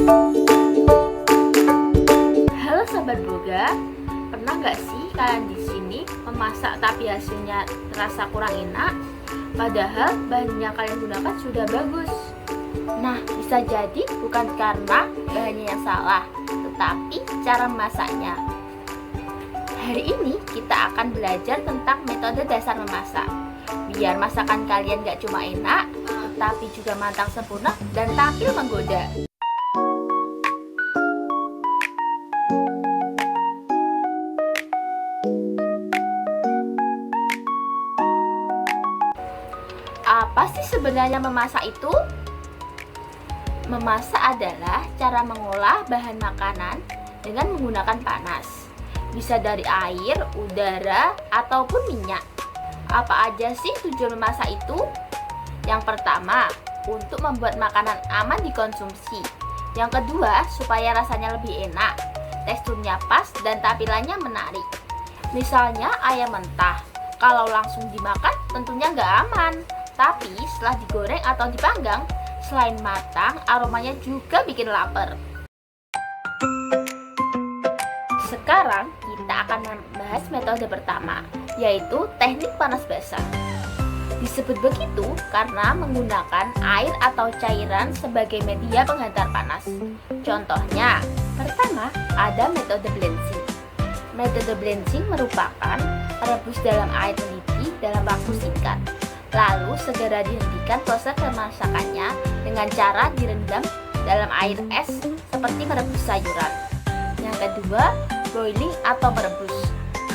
Halo Sobat Boga, pernah nggak sih kalian di sini memasak tapi hasilnya terasa kurang enak? Padahal bahan yang kalian gunakan sudah bagus. Nah, bisa jadi bukan karena bahannya yang salah, tetapi cara memasaknya. Hari ini kita akan belajar tentang metode dasar memasak. Biar masakan kalian gak cuma enak, tetapi juga matang sempurna dan tampil menggoda. Apa sih sebenarnya memasak itu? Memasak adalah cara mengolah bahan makanan dengan menggunakan panas. Bisa dari air, udara, ataupun minyak. Apa aja sih tujuan memasak itu? Yang pertama, untuk membuat makanan aman dikonsumsi. Yang kedua, supaya rasanya lebih enak, teksturnya pas dan tampilannya menarik. Misalnya ayam mentah, kalau langsung dimakan tentunya nggak aman. Tapi setelah digoreng atau dipanggang, selain matang, aromanya juga bikin lapar. Sekarang kita akan membahas metode pertama, yaitu teknik panas basah. Disebut begitu karena menggunakan air atau cairan sebagai media penghantar panas. Contohnya, pertama ada metode blanching. Metode blanching merupakan merebus dalam air mendidih dalam waktu singkat. Lalu segera dihentikan proses pemasakannya dengan cara direndam dalam air es seperti merebus sayuran. Yang kedua, boiling atau merebus,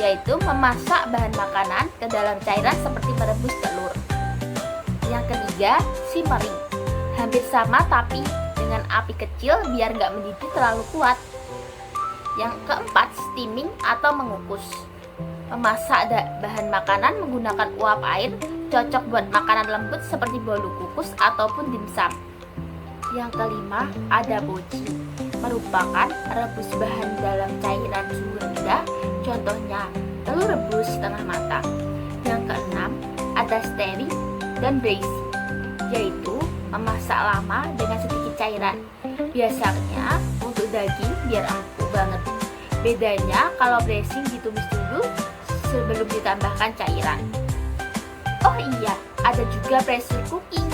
yaitu memasak bahan makanan ke dalam cairan seperti merebus telur. Yang ketiga, simmering, hampir sama tapi dengan api kecil biar nggak mendidih terlalu kuat. Yang keempat, steaming atau mengukus, memasak bahan makanan menggunakan uap air, cocok buat makanan lembut seperti bolu kukus ataupun dimsum. Yang kelima, ada poaching, merupakan rebus bahan dalam cairan suhu rendah, contohnya telur rebus setengah matang. Yang keenam, ada stirring dan braising, yaitu memasak lama dengan sedikit cairan. Biasanya untuk daging biar empuk banget. Bedanya kalau braising ditumis dulu sebelum ditambahkan cairan. Oh iya, ada juga pressure cooking,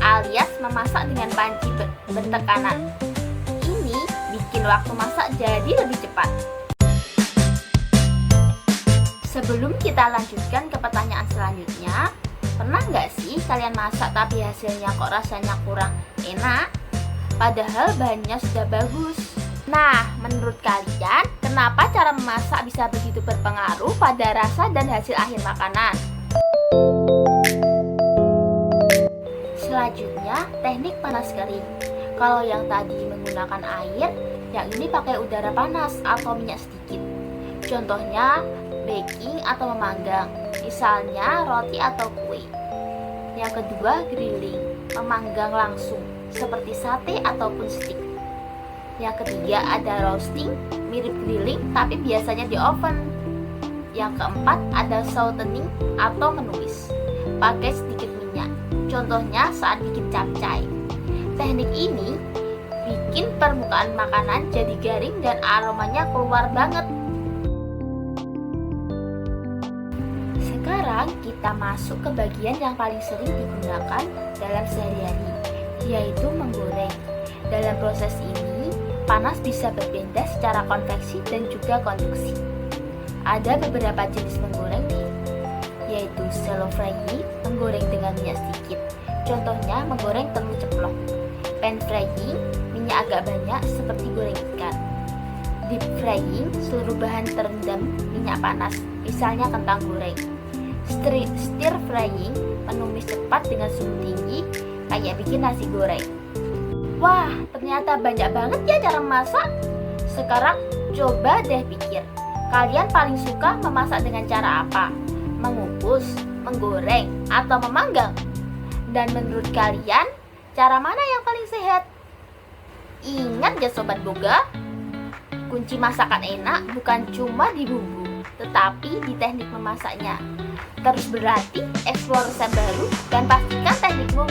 alias memasak dengan panci bertekanan. Ini bikin waktu masak jadi lebih cepat. Sebelum kita lanjutkan ke pertanyaan selanjutnya, pernah nggak sih kalian masak tapi hasilnya kok rasanya kurang enak? Padahal bahannya sudah bagus. Nah, menurut kalian, kenapa cara memasak bisa begitu berpengaruh pada rasa dan hasil akhir makanan? Selanjutnya, teknik panas kering. Kalau yang tadi menggunakan air, yang ini pakai udara panas atau minyak sedikit. Contohnya, baking atau memanggang, misalnya roti atau kue. Yang kedua, grilling, memanggang langsung, seperti sate ataupun steak. Yang ketiga, ada roasting, mirip grilling tapi biasanya di oven. Yang keempat, ada sautening atau menumis, pakai sedikit minyak. Contohnya saat bikin capcay. Teknik ini bikin permukaan makanan jadi garing dan aromanya keluar banget. Sekarang kita masuk ke bagian yang paling sering digunakan dalam sehari-hari, yaitu menggoreng. Dalam proses ini, panas bisa berbeda secara konveksi dan juga konduksi. Ada beberapa jenis menggoreng nih, yaitu shallow frying, menggoreng dengan minyak sedikit. Contohnya menggoreng telur ceplok. Pan frying, minyak agak banyak seperti goreng ikan. Deep frying, seluruh bahan terendam minyak panas, misalnya kentang goreng. Stir frying, menumis cepat dengan suhu tinggi, kayak bikin nasi goreng. Wah, ternyata banyak banget ya cara memasak. Sekarang coba deh pikir, kalian paling suka memasak dengan cara apa? Mengukus, menggoreng, atau memanggang? Dan menurut kalian, cara mana yang paling sehat? Ingat ya Sobat Boga, kunci masakan enak bukan cuma di bumbu, tetapi di teknik memasaknya. Terus berarti eksplor resep baru dan pastikan teknikmu